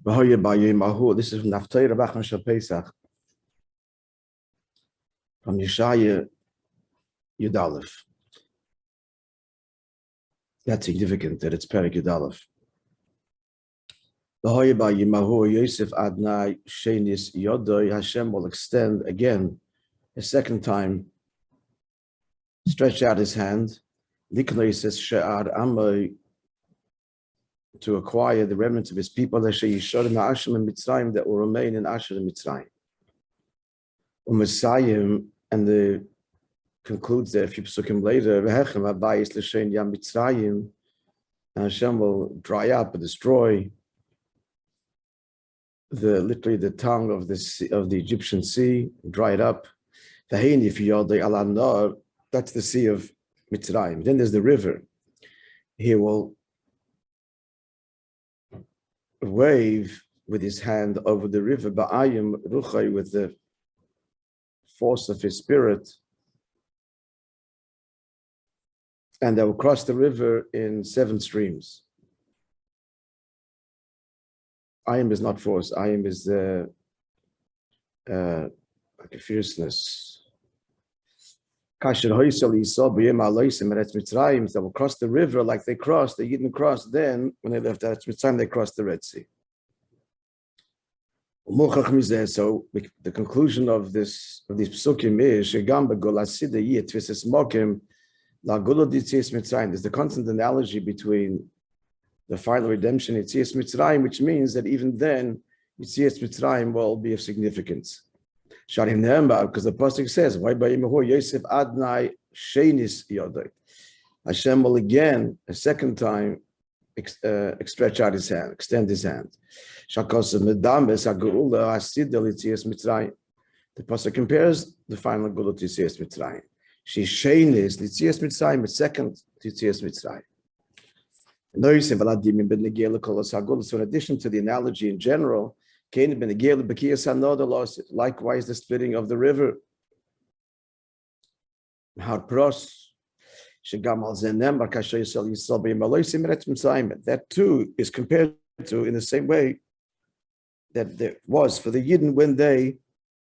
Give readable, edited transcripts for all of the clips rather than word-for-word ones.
Vehoyo Bayom Hahu. This is from Haftarah Bachman Shal Pesach, from Yeshaya Yud Aleph. That's significant that it's Perek Yud Aleph. Vehoyo Bayom Hahu Yosef Adnai Shenis Yodoi. Hashem will extend again, a second time, stretch out his hand. Liknoises She'ar Amoi, to acquire the remnants of his people that will remain in Asher and Mitzrayim. And the concludes there a few psukim later, and Hashem will dry up and destroy literally the tongue of the Egyptian sea, dry it up. That's the sea of Mitzrayim. Then there's the river. He will wave with his hand over the river, Bayom Ruchai, with the force of his spirit, and they will cross the river in 7 streams. Ayim is not force. Ayim is like a fierceness. They will cross the river like they crossed. They didn't cross then. When they left Mitzrayim, they crossed the Red Sea. So the conclusion of these psukim is there's the constant analogy between the final redemption in Yetzias Mitzrayim, which means that even then Yetzias Mitzrayim will be of significance. Because the pasuk says, Yosef Adnai Shenis Yodoi. Hashem will again, a second time, stretch out his hand, extend his hand. The pasuk compares the final Gula to Yetzias Mitzrayim. She Shenis Yetzias Mitzrayim, it's second to Yetzias Mitzrayim. So in addition to the analogy in general, likewise the splitting of the river. That too is compared to in the same way that there was for the Yidden when they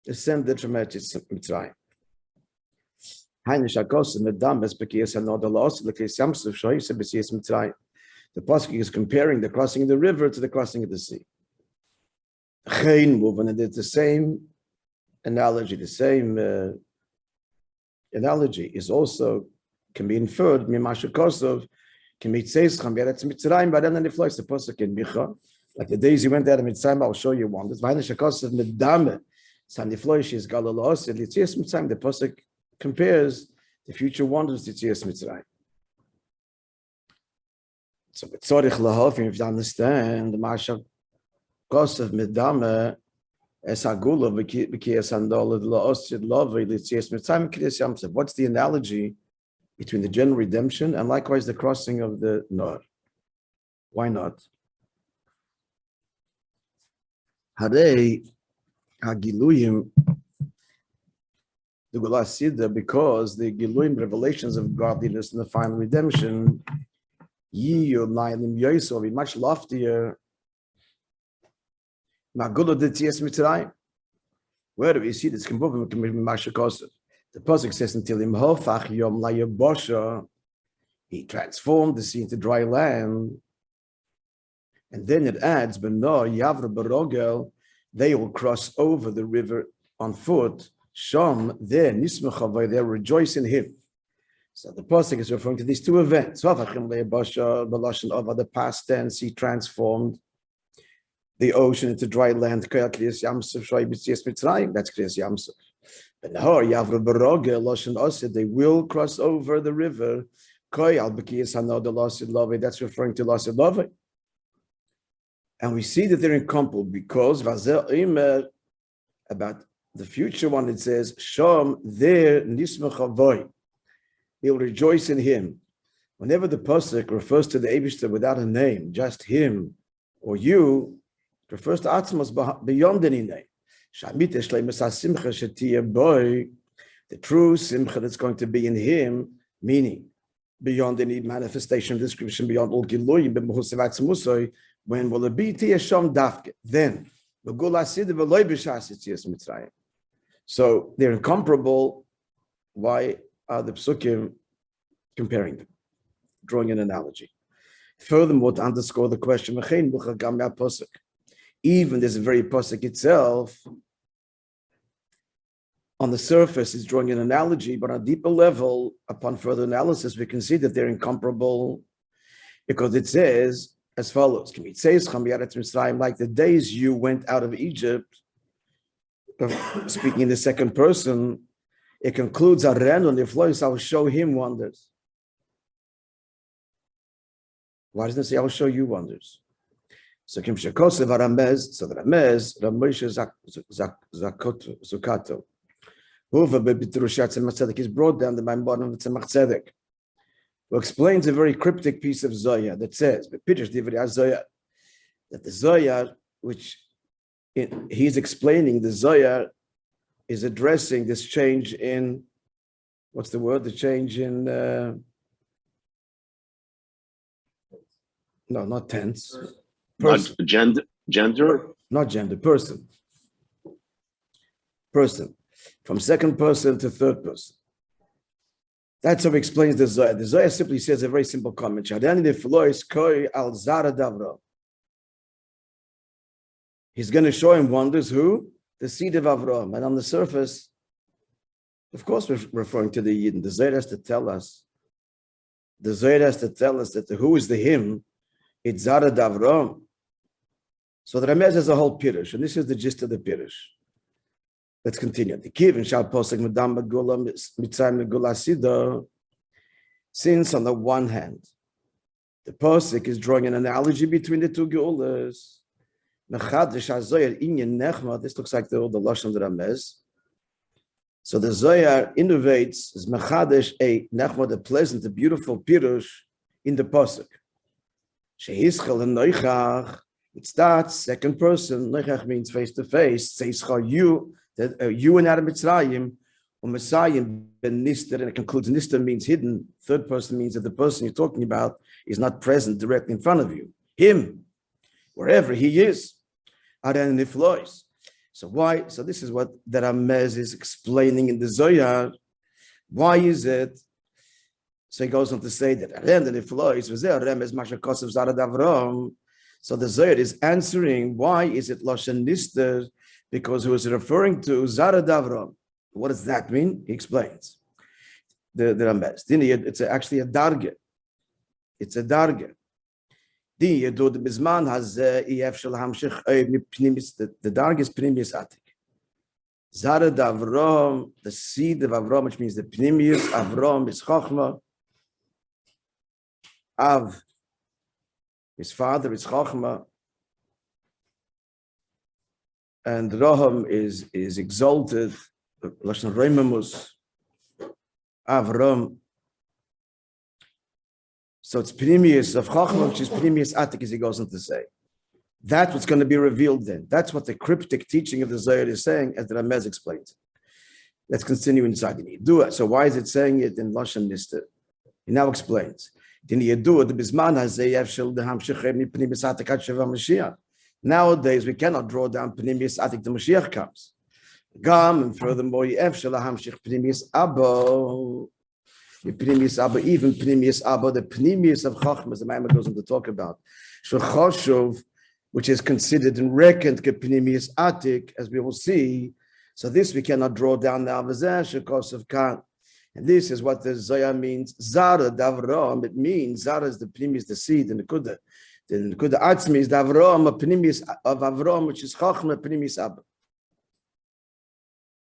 descended from Mitzrayim. The pasuk is comparing the crossing of the river to the crossing of the sea. And it's the same analogy. The same analogy is also can be inferred. Like the days you went out of Mitzrayim, I'll show you one. The pasuk compares the future wonders to Yetzias Mitzrayim. So, if you understand the Masha Kosev Medame as Hagula B'Kiyas Handol La'Osid Lovei L'Tzias Mitzrayim K'Dis Yamsef. What's the analogy between the general redemption and likewise the crossing of the Nor? Why not? Harei Hagiluyim the Gula Sida, because the Giluyim revelations of godliness and the final redemption Yiyu Nailim Yois will be much loftier. Where do we see this? The pasuk says, "Until him hofach yom layabosha," he transformed the sea into dry land, and then it adds, "Beno yavra barogel," they will cross over the river on foot. Shom there nismachavay, they rejoice in him. So the pasuk is referring to these two events. The past tense, he transformed the ocean into dry land. That's Kriyas Yamsuf. But now they will cross over the river. That's referring to Lasid Love. And we see that they're incomparable because about the future one, it says, Shom there nismachavoy. He'll rejoice in him. Whenever the pasuk refers to the Eibishter without a name, just him or you, it refers to Atzmos beyond any name. The true simcha that's going to be in him, meaning beyond any manifestation of description, beyond all giloyim, When will it be Tiyashom Dafke? Then so they're incomparable. Why are the psukim comparing them? Drawing an analogy. Furthermore, to underscore the question, even this very pasuk itself, on the surface, is drawing an analogy, but on a deeper level, upon further analysis, we can see that they're incomparable, because it says as follows: like the days you went out of Egypt, speaking in the second person, it concludes, Arren on the floors, I will show him wonders. Why doesn't it say I will show you wonders? So Kim Shekosev Aramez, so the Ramez, Moishe Zukato. Whoever is brought down the Maimon of Tzemach Tzedek, who explains a very cryptic piece of Zoya that says, that the Zoya, which he's explaining, the Zoya is addressing this change in, what's the word? The change in, no, not tense. Person. Not gender? Not gender, person. Person. From second person to third person. That's how he explains the Zohar. The Zohar simply says a very simple comment. He's going to show him wonders, who? The seed of Avraham. And on the surface, of course, we're referring to the Yidden. The Zohar has to tell us. The Zohar has to tell us that who is the him? It's Zara Davram. So the Ramez has a whole Pirush, and this is the gist of the Pirush. Let's continue. The Kivin shall posek medam megula mitzayim megula sida. Since on the one hand, the posek is drawing an analogy between the two geulas. Mechadish hazoyer inyan nechma. This looks like the lashon of the Ramez. So the Zohar innovates as mechadish a nechma, the pleasant, the beautiful Pirush in the posek. Shehischel and noichach. It starts second person. Noichach means face to face. Seischa you. That you and Adam Mitzrayim, or Messiah ben Nister, and it concludes Nister means hidden. Third person means that the person you're talking about is not present directly in front of you. Him, wherever he is, Aran Niflois. So why? So this is what the Ramez is explaining in the Zohar. Why is it? So he goes on to say that Aran Niflois was there. Ramez Mashakosov Zarad Avram. So the Zohar is answering why is it Loshen Nister? Because he was referring to Zara Davram. What does that mean? He explains. The Ramez. It's actually a darge. It's a darge. The darge is pnimius atik. Zara Davram, the seed of Avram, which means the pnimius. Avram is chokhmah. Av, his father is chokhmah. And Raham is exalted, Lashon Reimamus, Avram. So it's Pnimius of Chachma, which is Pnimius Atik, as he goes on to say. That's what's going to be revealed then. That's what the cryptic teaching of the Zohar is saying, as the Ramez explains. Let's continue inside. Do it. So why is it saying it in Lashon Nister? He now explains. Nowadays, we cannot draw down Pnimius Atik, the Mashiach comes. And furthermore, even Pnimius Abba, the Pnimius Abba, the Pnimius of Chachmas, the Maimar goes on to talk about, which is considered and reckoned Pnimius Atik, as we will see. So this we cannot draw down now, and this is what the Zohar means. Zara Davram, it means Zara is the Pnimius, the seed, and the Kudah. Then the Kudah Atzmi is the Avram, a Pnimius of Avram, which is Chachma, Pnimius Abba.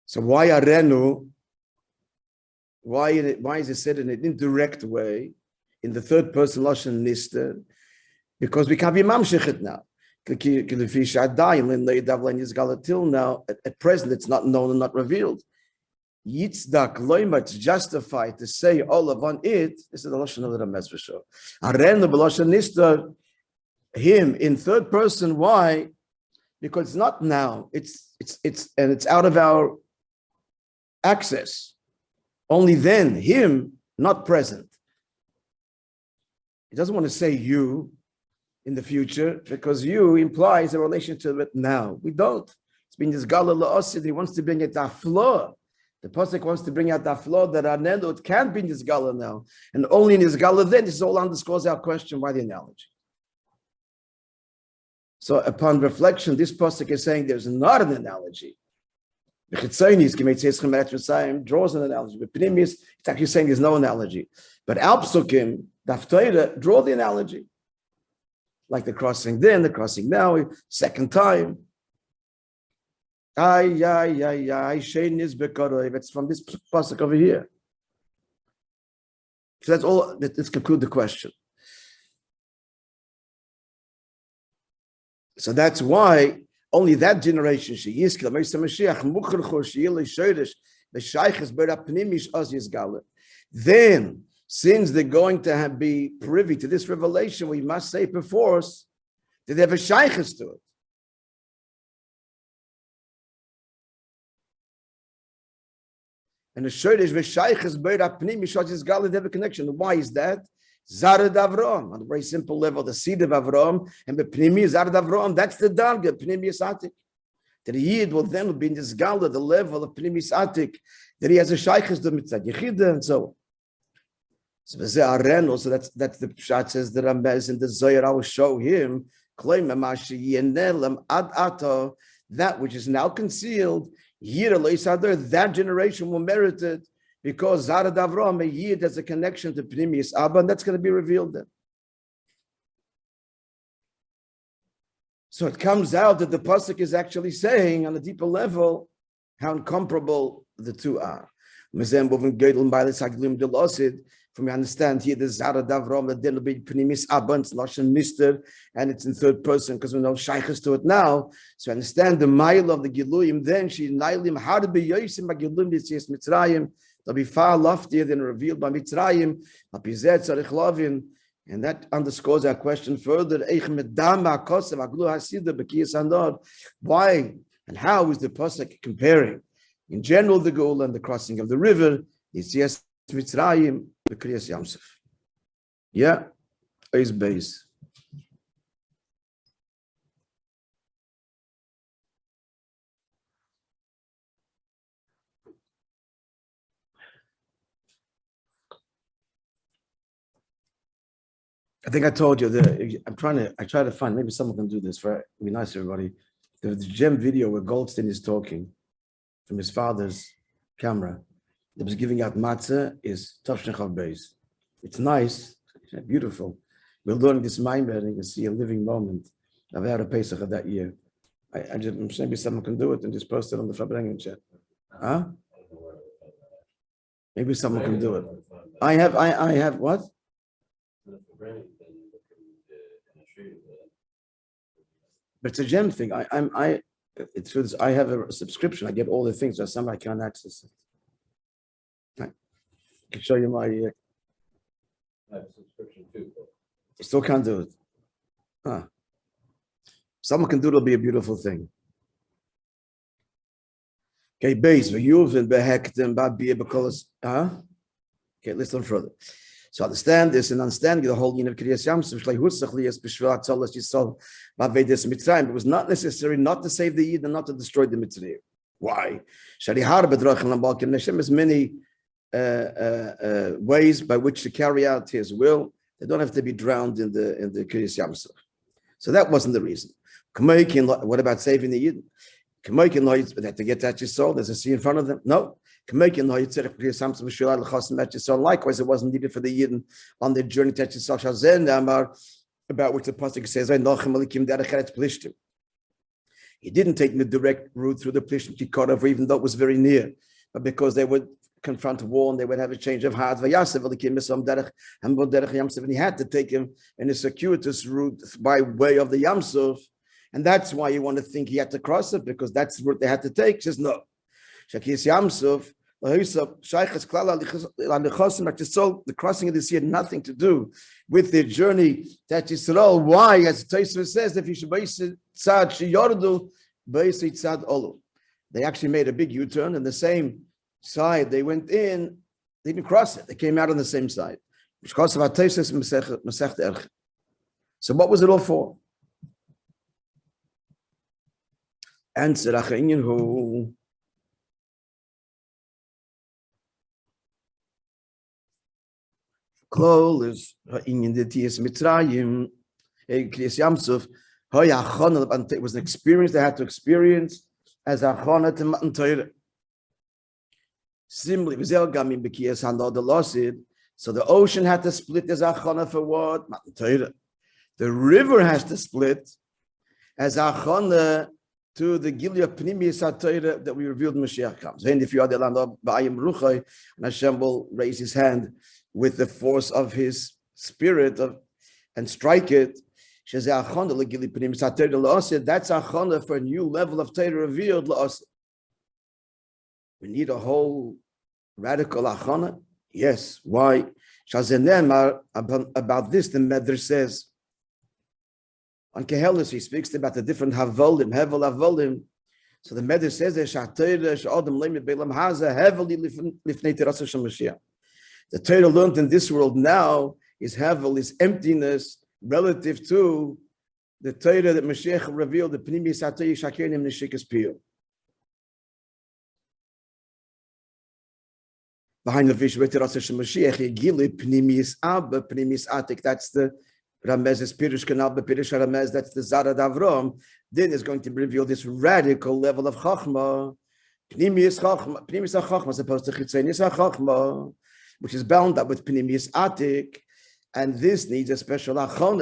So why Arenu? Why is it said in an indirect way, in the third person Lashon Nister? Because we can't be mamshechet now. Till now, at present, it's not known and not revealed. Yitzdak loyma, it's justified to say all of on it. This is the Lashon of the Ramez for sure. Arenu b'Lashon Nister, him in third person. Why? Because it's not now. It's out of our access. Only then, him not present. He doesn't want to say you. in the future, because you implies a relation to it now. We don't. It's been this Gala La'asid, he wants to bring it aflo. The Pasuk wants to bring out that flaw that Anelu, it can't be in this Gala now. And only in this Gala then, this all underscores our question, why the analogy? So upon reflection, this Pasuk is saying there's not an analogy. The Chitzonis, draws an analogy. But Pnimis, it's actually saying there's no analogy. But Al Psukim, Daftoira, draw the analogy. Like the crossing then, the crossing now, second time. It's from this pasuk over here. So that's all. Let's conclude the question. So that's why only that generation then, since they're going to be privy to this revelation, we must say perforce that they have a shaykhs to it. And the Shodesh v'shayches beira pnim mishachis gali, they have a connection. Why is that? Zared Avram, on a very simple level, the seed of Avram, and the pnimi Zared Avram, that's the darga, pnimi atik. That the Yid will then be in this gala, the level of pnimi atik, that he has a shayches to mitzad yechida, and so on. So that's the Pshat says the Rambez in the Zohar, I will show him, that which is now concealed, that generation will merit it because Zared Avram, a Yid, has a connection to Pnimius Abba, and that's going to be revealed then. So it comes out that the pasuk is actually saying on a deeper level how incomparable the two are. From you understand here, the Zared Avram, that then will be Pnimis Abba, it's Lashon Mister, and it's in third person because we know Shaykhs to it now. So understand the mile of the Giluyim, then she Nailim, how to be Yosim by Giluyim, Yitzias Mitzrayim, they'll be far loftier than revealed by Mitzrayim, and that underscores our question further. Why and how is the pasuk comparing? In general, the goal and the crossing of the river, Yitzias Mitzrayim, the Kriyas Yamsuf. Yeah, is base. I think I told you that I try to find, maybe someone can do this for it. It'd be nice, everybody. There's the gem video where Goldstein is talking from his father's camera. That was giving out matzah is Tavshin Chav Beis. It's nice, it's beautiful. We're learning this Maimer, and you can see a living moment of our Pesach of that year. I just maybe someone can do it and just post it on the Fabrengen chat. Huh? Maybe someone can do it. I have what? But it's a gem thing. It's for this, I have a subscription. I get all the things, so somebody can't access it. I can show you my. I have a subscription too. You still can't do it. Huh. Someone can do it, it'll be a beautiful thing. Okay, base Vehoyo behektem babia because okay, listen further. So understand this and understand the whole of Kriyas Yamsuf. It was not necessary not to save the Yid and not to destroy the Mitzrayim. Why? There's many ways by which to carry out His will. They don't have to be drowned in the Kriyas Yamsuf. So that wasn't the reason. What about saving the Yid? They have to get that soul. There's a sea in front of them. No. Likewise, it wasn't needed for the Yidden on their journey to Yisrael, about which the pasuk says, he didn't take the direct route through the Plishtim Kikorav, even though it was very near, but because they would confront a war and they would have a change of heart, and he had to take him in a circuitous route by way of the Yamsuf, and that's why you want to think he had to cross it, because that's the route they had to take. He says, no. The crossing of the sea had nothing to do with their journey to Yisrael. Why? As Tosfos says, if you should they actually made a big U-turn, and the same side they went in, they didn't cross it. They came out on the same side. So So what was it all for? Answer, who Klol is in the T.S. Mitzrayim, Kriyas Yamsuf, it was an experience they had to experience as achron to Matan Torah. Similarly, so the ocean had to split as achron for what? Matan Torah. The river has to split as achron to the Gilead Pnimius HaTorah that we revealed when Mashiach comes. And if you are the land of Bayom Ruchai, and Hashem will raise his hand with the force of his spirit and strike it. That's achana for a new level of Torah revealed. We need a whole radical achana. Yes. Why? About this, the Medrash says, on Kehelis, he speaks about the different havolim, hevel havolim. So the Medrash says that the Torah learned in this world now is hevel, is emptiness relative to the Torah that Mashiach revealed, the Pnimis HaTorah Shakerim Neshikas Piyah. Behind the fish, Mashiach, Yegili Pnimis Abba, Pnimis Atik, that's the Ramez's Pirush Kanal, Pirush Ramez, that's the Zara Davrom. Then is going to reveal this radical level of Chachma, Pnimis Chachma, as opposed to Chitzenis Chachma, which is bound up with Pnimis Atik, and this needs a special achon,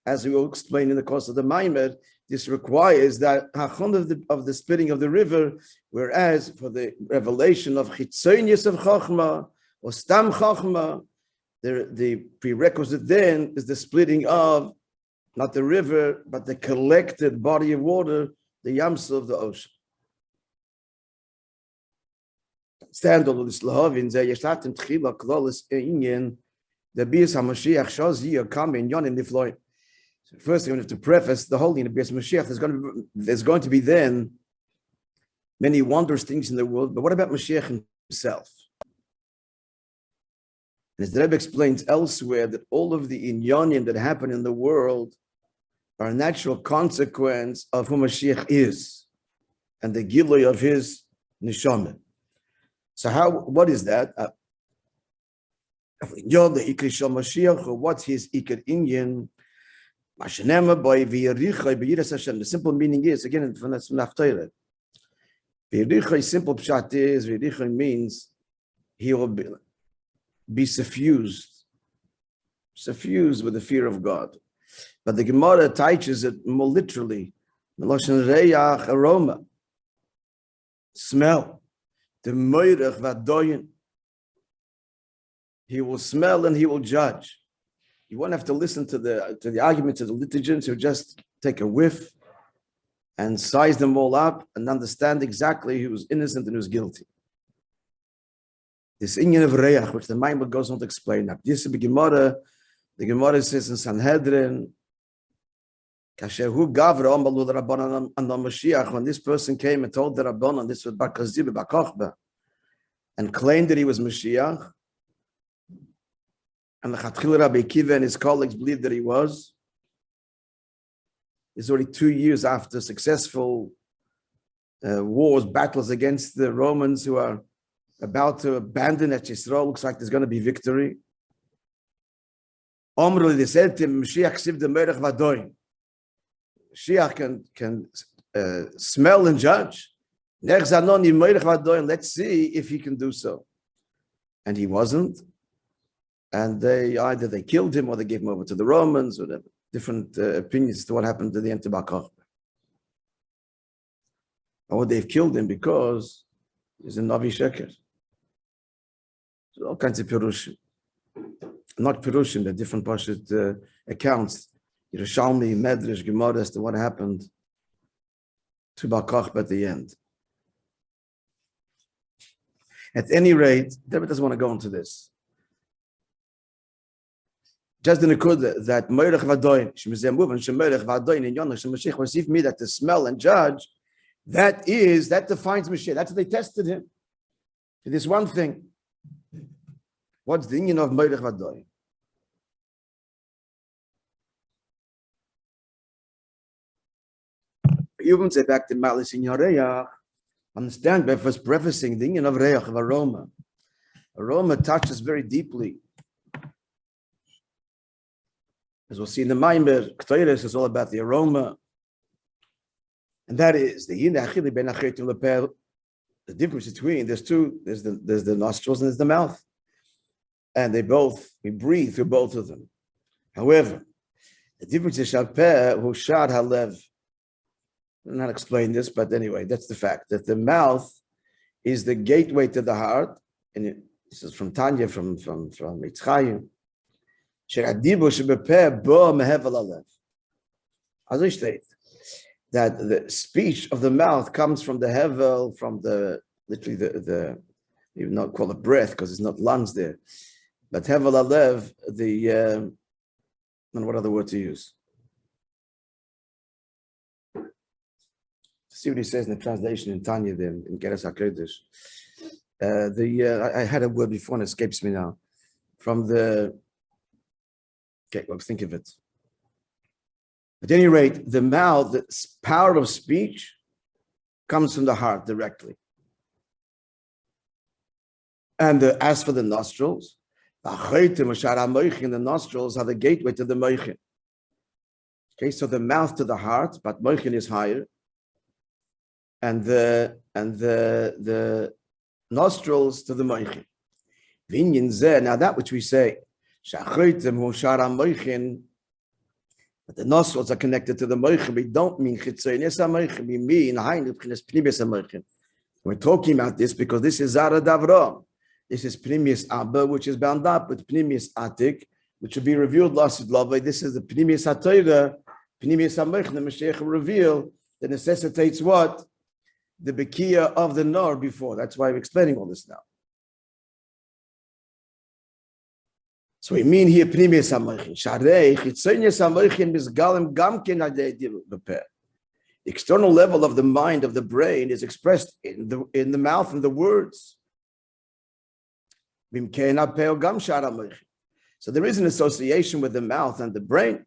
as we will explain in the course of the Maamar. This requires that achon of the splitting of the river, whereas for the revelation of chitzonius of chachma or stam chachma, the prerequisite then is the splitting of not the river but the collected body of water, the yamsel of the ocean. Stand on this lahavin ze yeshtatim tchila klolis inyan the bias hamashiach shazi coming yon in the floor. First, we have to preface the whole in the bias Mashiach. There's going to be then many wondrous things in the world, but what about Mashiach himself? And as the Rebbe explains elsewhere, that all of the inyanim that happen in the world are a natural consequence of who Mashiach is and the gilui of his neshama. So what is that? What's his ikar inyan? The simple meaning is, again, from Haftarah. Simple pshat is, means he will be suffused with the fear of God. But the Gemara teaches it more literally. Aroma, smell. The moirach vadoyin. He will smell and he will judge. You won't have to listen to the arguments of the litigants who just take a whiff and size them all up and understand exactly who's innocent and who's guilty. This inyan of reach, which the Maamar goes on to explain. Now, this is the Gemara says in Sanhedrin, when this person came and told the Rabbanan, this was Bakazib Bakochba, and claimed that he was Mashiach, and the Chatchil Rabbi Kiva and his colleagues believed that he was. It's already 2 years after successful wars, battles against the Romans who are about to abandon Eretz Yisrael. Looks like there's going to be victory. Omruli, they said to him, Mashiach siv de merech vadoin. Mashiach can smell and judge. Let's see if he can do so. And he wasn't. And either they killed him or they gave him over to the Romans, or whatever. Different opinions as to what happened to the end of Bakach. Or they've killed him because he's a Navi Sheker. So all kinds of Pirushim. Not Pirushim, the different Pashut accounts. Yerushalmi, Medrash, Gemara as to what happened to Bakach at the end. At any rate, David doesn't want to go into this. Just in the Kudah that Meirech Vadoin, Shemizem Muvan, Shemerech Vadoin, and Yonash, Mashiach receive me that to smell and judge, that defines Mashiach. That's what they tested him. It is one thing. What's the union of Meirech Vadoin? even say back to Malis in Yoreach, understand by first prefacing the union of Reach, of aroma. Aroma touches very deeply. As we'll see in the Maimer, Ktoiris is all about the aroma. And that is the difference between, there's the nostrils and there's the mouth. And we breathe through both of them. However, the difference is Shalpeh, who shad halev. I'm not explain this, but anyway, that's the fact that the mouth is the gateway to the heart. And this is from Tanya, from Yitzchayim. As I state, that the speech of the mouth comes from the hevel, from literally the you not call it breath because it's not lungs there, but hevel alev, and what other word to use? See what he says in the translation in Tanya there in Geras HaKodesh. I had a word before and it escapes me now. Let's think of it. At any rate, the mouth, the power of speech comes from the heart directly. And as for the nostrils, the nostrils are the gateway to the Moishe. Okay, so the mouth to the heart, but Moishe is higher. And the nostrils to the Moishe. Now that which we say, but the nostrils are connected to the Moishe. We don't mean chitzonius HaMoishe. We mean pnimius HaMoishe. We're talking about this because this is Zara Davra. This is pnimius Abba, which is bound up with pnimius Atik, which will be revealed last love. This is the pnimius HaTorah, pnimius HaMoishe. The Mashiach will reveal that necessitates what? The Bekiah of the Nor before. That's why I'm explaining all this now. So we mean here pnimius HaMoishe. Sharei chitzonius HaMoishe misgalem gamken adei b'peh. The external level of the mind, of the brain, is expressed in the mouth and the words. So there is an association with the mouth and the brain.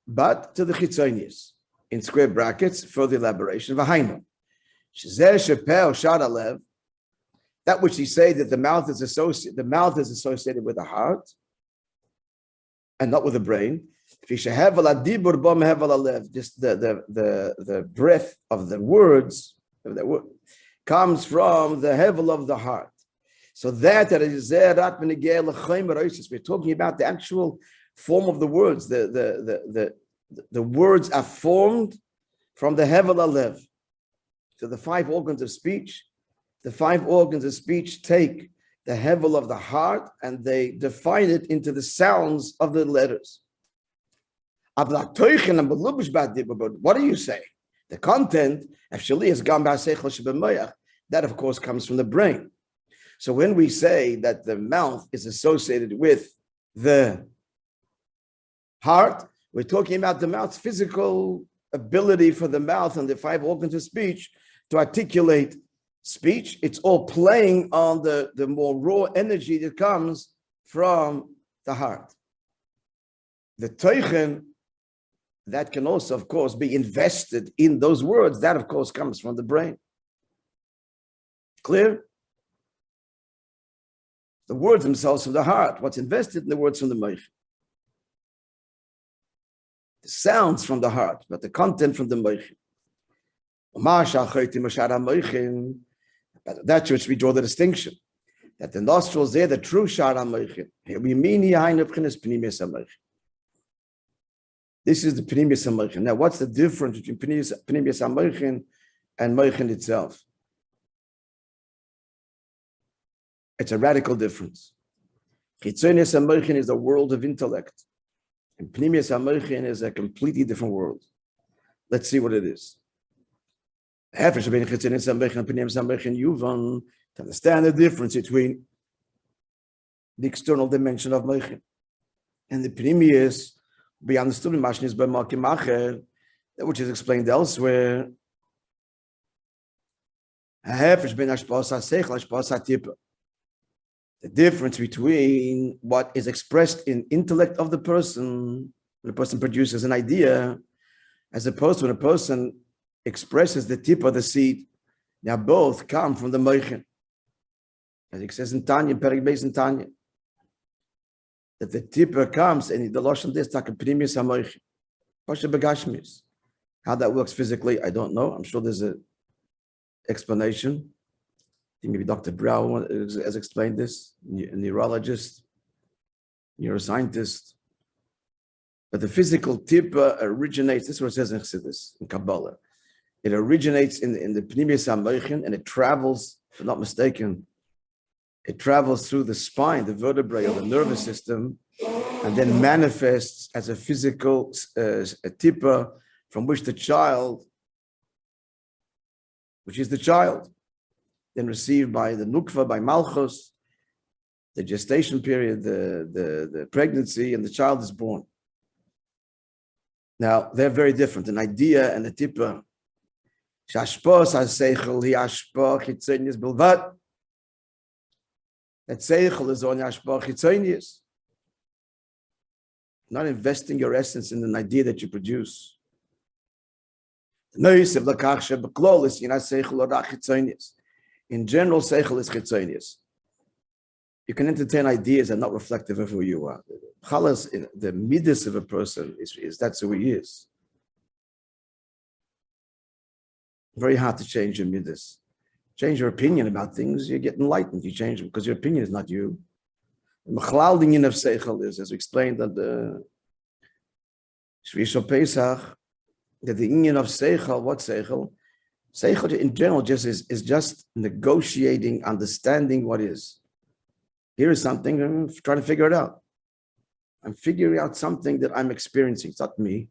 But to the chitzonius, in square brackets, further elaboration. V'hainu, that which he say that the mouth is associated with the heart and not with the brain. Just the breath of the words comes from the hevel of the heart. So that is we're talking about the actual form of the words. The words are formed from the hevel alev. So the five organs of speech. The five organs of speech take the hevel of the heart and they define it into the sounds of the letters. But what do you say? The content actually is that of course comes from the brain. So when we say that the mouth is associated with the heart, we're talking about the mouth's physical ability for the mouth and the five organs of speech to articulate speech. It's all playing on the more raw energy that comes from the heart. The teichen, that can also, of course, be invested in those words. That, of course, comes from the brain. Clear? The words themselves from the heart. What's invested in the words from the Moishe. The sounds from the heart, but the content from the Moishe. But that's which we draw the distinction. That the nostrils there, the true Shara Moishe. Here we mean pnimius HaMoishe. This is the pnimius HaMoishe. Now, what's the difference between pnimius HaMoishe and Moishe itself? It's a radical difference. Chitzonius HaMoishe is a world of intellect, and pnimius HaMoishe is a completely different world. Let's see what it is. To understand the difference between the external dimension of Moishe and the pnimius, be understood in Mashnis by Makim Acher, which is explained elsewhere. The difference between what is expressed in intellect of the person when a person produces an idea, as opposed to when a person expresses the tip of the seed. Now both come from the Moichin. As it says in Tanya, Perek Beis in Tanya, that the tipper comes and the Lashon this tak primis hamoichin. Pasha begashmis. How that works physically, I don't know. I'm sure there's an explanation. I think maybe Dr. Brown has explained this, a neurologist, neuroscientist. But the physical tipper originates, this is what it says in Chassidus, in Kabbalah. It originates in the primis hamoichin and it travels, if I'm not mistaken, it travels through the spine, the vertebrae of the nervous system, and then manifests as a physical a tipper from which the child, which is the child, then received by the nukva, by malchus, the gestation period, the pregnancy, and the child is born. Now, they're very different. An idea and a tipper. That seichel is on yashpach chitzonius. Not investing your essence in an idea that you produce. In general, seichel is chitzonius. You can entertain ideas that are not reflective of who you are. The midas of a person is that's who he is. Very hard to change your midas. Change your opinion about things, you get enlightened. You change them because your opinion is not you. The mechlaldingen of seichel is, as we explained at the Shvi Pesach, that the union of seichel, what seichel? Seichel in general just is just negotiating, understanding what is. Here is something, I'm trying to figure it out. I'm figuring out something that I'm experiencing. It's not me.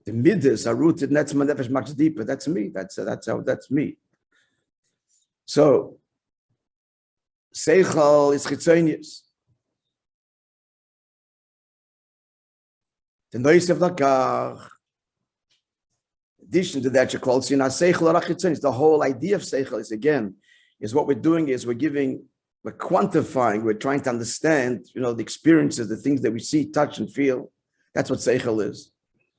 The midas are rooted netzma nefesh much deeper. That's me. That's me. So seichel is chitzonius. The noise of lakach. In addition to that, you call sina seichel or chitzonius. The whole idea of seichel is what we're doing is we're quantifying. We're trying to understand, the experiences, the things that we see, touch, and feel. That's what seichel is.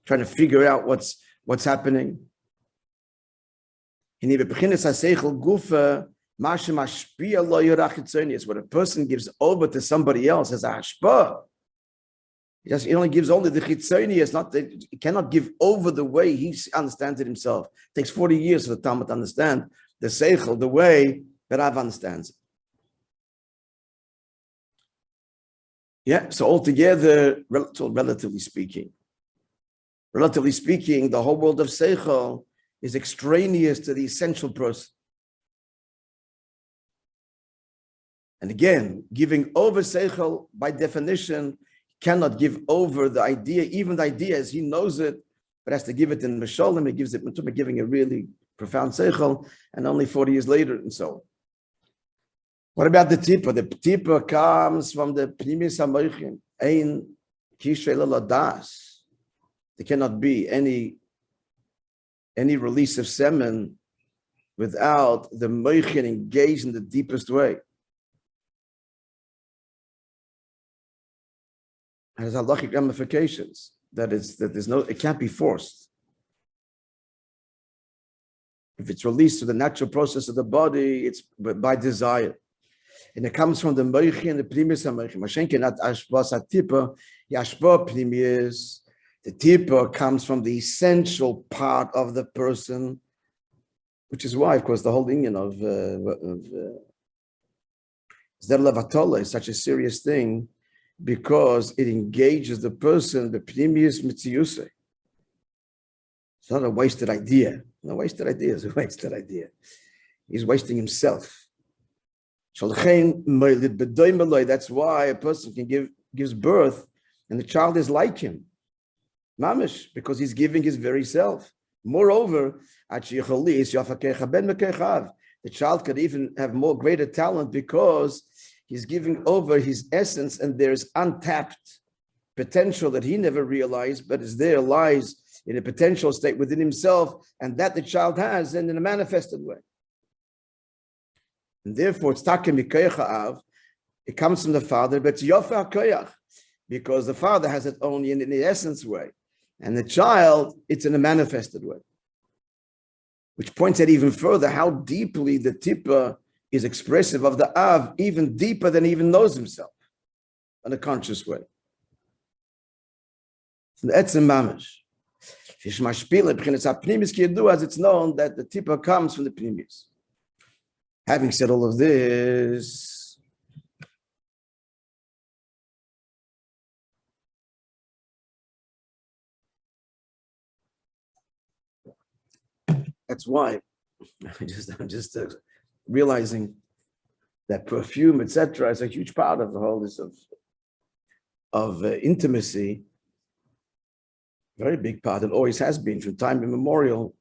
Trying to figure out what's happening. When a person gives over to somebody else as a hashpah, he only gives only the chitzonius, not that he cannot give over the way he understands it himself. It takes 40 years for the Talmud to understand the seichel, the way that Rav understands it. Yeah, so altogether, relatively speaking, the whole world of seichel is extraneous to the essential person. And again, giving over seichel, by definition, cannot give over the idea, even the idea as he knows it, but has to give it in Mesholim. He gives it by giving a really profound seichel, and only 40 years later, and so on. What about the tipper? The tipper comes from the primis hamoichin, ein kishrei ladas. There cannot be any release of semen without the moichin engaged in the deepest way. It has halachic ramifications. It can't be forced. If it's released through the natural process of the body, it's by desire. And it comes from the moichin, the primis hamoichin. Mashenkin at ashbas atipa, yashba primis. The tipper comes from the essential part of the person, which is why, of course, the whole union of Zdel Levatola is such a serious thing, because it engages the person, the pnimius mitziyuse. It's not a wasted idea. No wasted idea is a wasted idea. He's wasting himself. That's why a person gives birth, and the child is like him. Mamish, because he's giving his very self. Moreover, the child could even have more greater talent because he's giving over his essence, and there's untapped potential that he never realized, but is there, lies in a potential state within himself, and that the child has, and in a manifested way. And therefore, it's takim mikoyach ha'av. It comes from the father, but it's yofa ha'koyach, because the father has it only in the essence way, and the child, it's in a manifested way, which points out even further how deeply the tippa is expressive of the av, even deeper than he even knows himself, in a conscious way. From the etzem mamash. As it's known that the tippa comes from the pnimis. Having said all of this, that's why I'm just realizing that perfume, etc., is a huge part of the whole list of intimacy. Very big part, and always has been from time immemorial,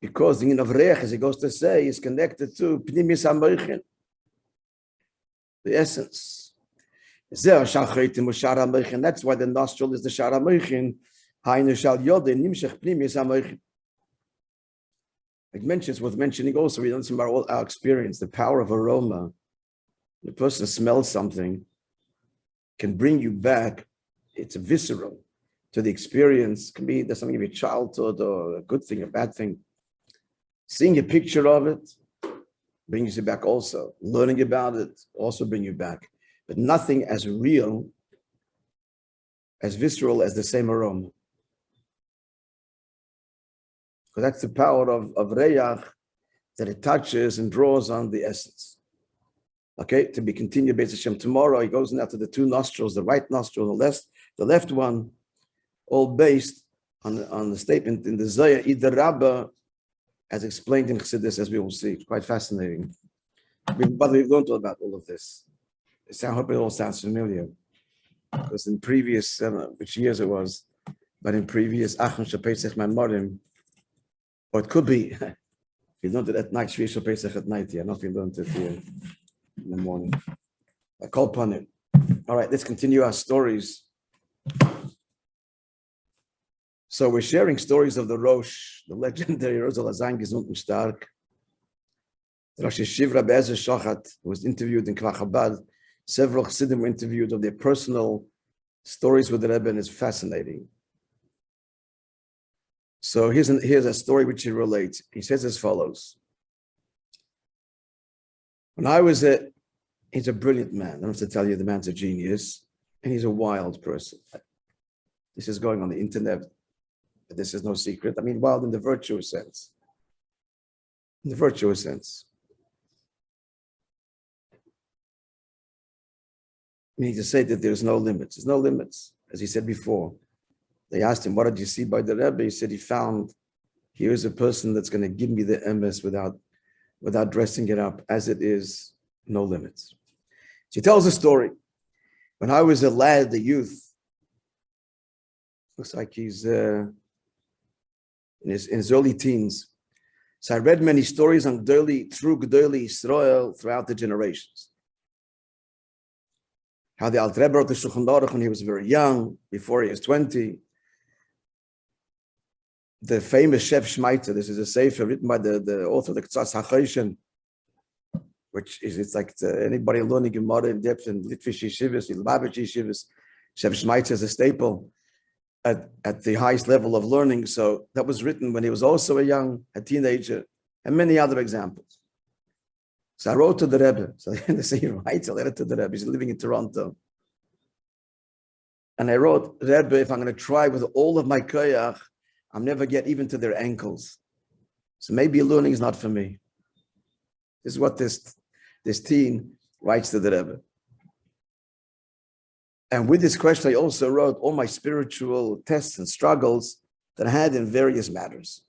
because the in of reich, as he goes to say, is connected to pnimis hamoichin, the essence. That's why the nostril is the shar hamoichin. It mentions, worth mentioning also, we don't see about all our experience, the power of aroma. The person smells something, can bring you back. It's a visceral to the experience. Can be there's something of your childhood, or a good thing, a bad thing. Seeing a picture of it brings you back also. Learning about it also brings you back. But nothing as real, as visceral as the same aroma. So that's the power of reyach, that it touches and draws on the essence. Okay, to be continued, Beis Hashem, tomorrow. He goes now to the two nostrils, the right nostril, the left one, all based on the statement in the Zohar, Ida Rabbah, as explained in Chassidus, as we will see. It's quite fascinating. But we've learned all about all of this. I hope it all sounds familiar, because in previous, which years it was, but in previous Achon Shapesach Mamorim, or it could be, we learned it at night, Shvi Shapesach at night, yeah, not we learned it here in the morning. I call upon it. All right, let's continue our stories. So we're sharing stories of the Rosh, the legendary Rosh Alazan Gesund und Stark. The Rosh Yeshiva Rabbi Ezer Shochat was interviewed in Kfar Chabad. Several Chassidim were interviewed of their personal stories with the Rebbe, and it's fascinating. So here's a story which he relates. He says as follows. When I was he's a brilliant man. I don't have to tell you, the man's a genius, and he's a wild person. This is going on the internet. But this is no secret. I mean, wild in the virtuous sense. In the virtuous sense. I mean, to say that there's no limits. There's no limits, as he said before. They asked him, what did you see by the Rebbe? He said he found, here's a person that's going to give me the emes without dressing it up. As it is, no limits. So he tells a story. When I was a lad, a youth, looks like he's in his early teens. So I read many stories on through G'doli Yisrael throughout the generations. How the Alter Rebbe wrote the Shulchan Aruch when he was very young, before he was 20. The famous Chef Shmaita, this is a sefer written by the author of the K'tzas HaChoshen, which is, it's like anybody learning Gemara in depth in Litvish Yeshivas, Meliובאוויטש Yeshivas, Chef Shmaita is a staple at the highest level of learning. So that was written when he was also a teenager, and many other examples. So I wrote to the Rebbe. So they say he writes a letter to the Rebbe. He's living in Toronto. And I wrote, Rebbe, if I'm going to try with all of my koyach, I'll never get even to their ankles. So maybe learning is not for me. This is what this teen writes to the Rebbe. And with this question, I also wrote all my spiritual tests and struggles that I had in various matters.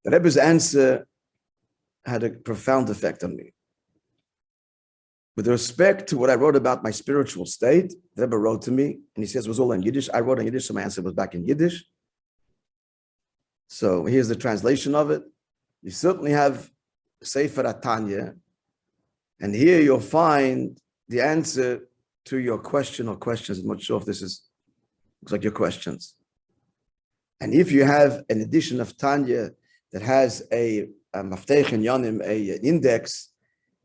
The Rebbe's answer had a profound effect on me. With respect to what I wrote about my spiritual state, the Rebbe wrote to me, and he says it was all in Yiddish. I wrote in Yiddish, so my answer was back in Yiddish. So here's the translation of it. You certainly have Sefer HaTanya, and here you'll find the answer to your question or questions. I'm not sure if looks like your questions. And if you have an edition of Tanya that has a maftech and yanim, an index,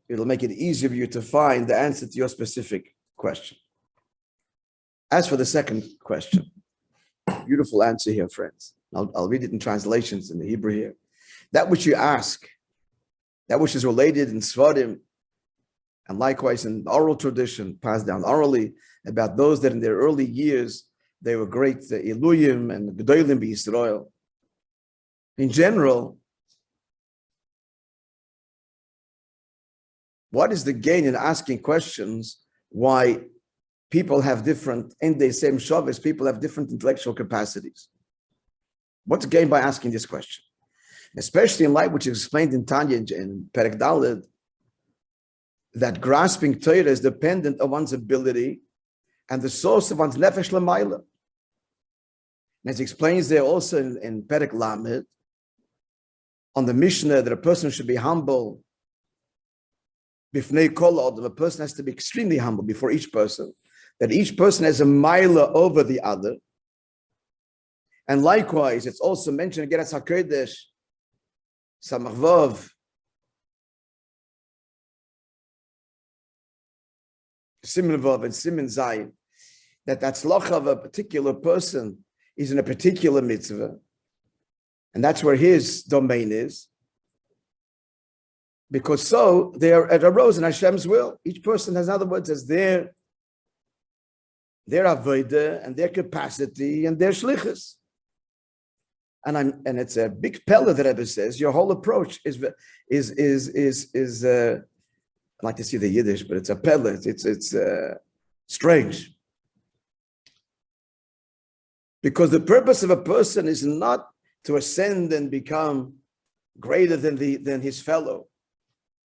it'll make it easier for you to find the answer to your specific question. As for the second question, beautiful answer here, friends. I'll read it in translations in the Hebrew here. That which you ask, that which is related in Svarim, and likewise in oral tradition, passed down orally, about those that in their early years, they were great Iluyim and Gedolim b'Yisrael. In general, what is the gain in asking questions why people have different, in the same Shabbos, people have different intellectual capacities? What's the gain by asking this question? Especially in light which is explained in Tanya in Perek Daled, that grasping Torah is dependent on one's ability and the source of one's nefesh l'mayla. And as he explains there also in Perek Lamed, on the Mishnah that a person should be humble, bifnei kol adam, a person has to be extremely humble before each person, that each person has a maila over the other. And likewise, it's also mentioned again as HaKodesh, Samach Vav, Siman Vav and Siman Zayin, that tzlacha of a particular person is in a particular mitzvah, and that's where his domain is, because so they are at arose in Hashem's will. Each person has, in other words, as their avodah and their capacity and their shlichus. And it's a big pella that Rebbe says. Your whole approach is I like to see the Yiddish, but it's a pella. It's strange, because the purpose of a person is not to ascend and become greater than his fellow,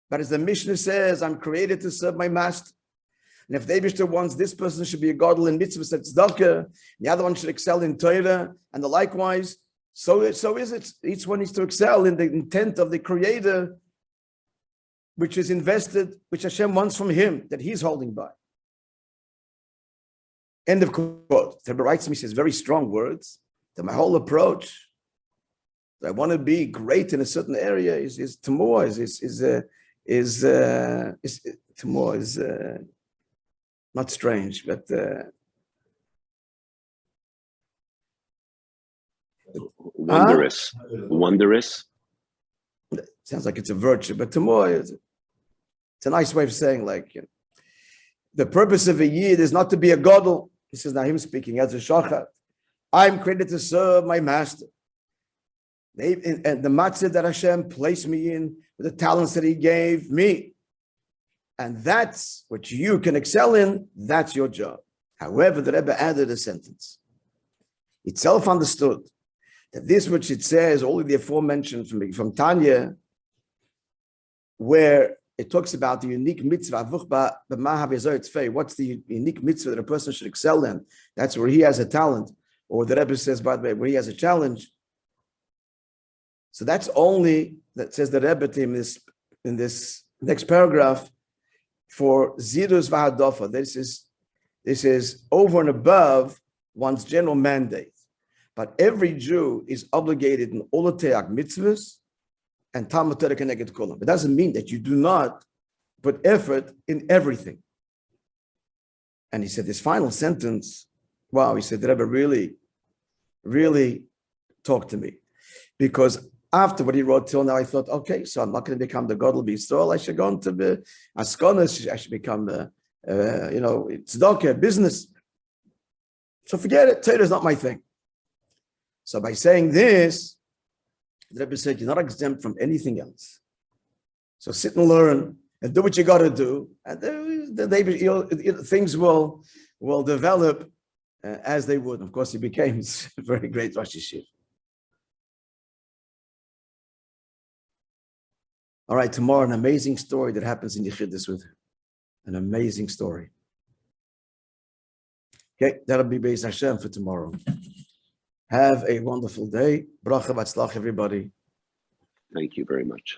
but as the Mishnah says, I'm created to serve my master. And if the Eibishter wants this person should be a gadol in mitzvahs and tzedakah, the other one should excel in Torah, and the likewise. So is it. Each one needs to excel in the intent of the Creator, which is invested, which Hashem wants from him, that he's holding by. End of quote. The Rebbe writes to me, says very strong words, that my whole approach, that I want to be great in a certain area, is Tamor, Tamor is not strange, but wondrous. Wondrous. Sounds like it's a virtue, but Tamor, it's a nice way of saying, like, the purpose of a yid is not to be a gadol. This is not him speaking as a shachat. I'm created to serve my master. And the matzah that Hashem placed me in, with the talents that he gave me. And that's what you can excel in, that's your job. However, the Rebbe added a sentence. It's self-understood that this which it says, all of the aforementioned from Tanya, where it talks about the unique mitzvah, what's the unique mitzvah that a person should excel in? That's where he has a talent, or the Rebbe says, by the way, where he has a challenge. So that's only, that says the Rebbe to him in this next paragraph, for zirus v'hadofa. This is over and above one's general mandate. But every Jew is obligated in all the teach mitzvahs and Talmud Torah keneged kulam. It doesn't mean that you do not put effort in everything. And he said this final sentence, wow, he said, the Rebbe really, really talked to me. Because after what he wrote till now, I thought, okay, so I'm not going to become the Gadol B'Yisrael. I should go into the Askonas. I should become tzedakah, business. So forget it. Torah is not my thing. So by saying this, the Rebbe said, you're not exempt from anything else. So sit and learn and do what you got to do. And things will develop as they would. Of course, he became a very great Rosh Yeshiva. All right, tomorrow, an amazing story that happens in Yechidus with him. An amazing story. Okay, that'll be Beis Hashem for tomorrow. Have a wonderful day. Bracha v'atzlach, everybody. Thank you very much.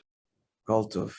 Kol tov.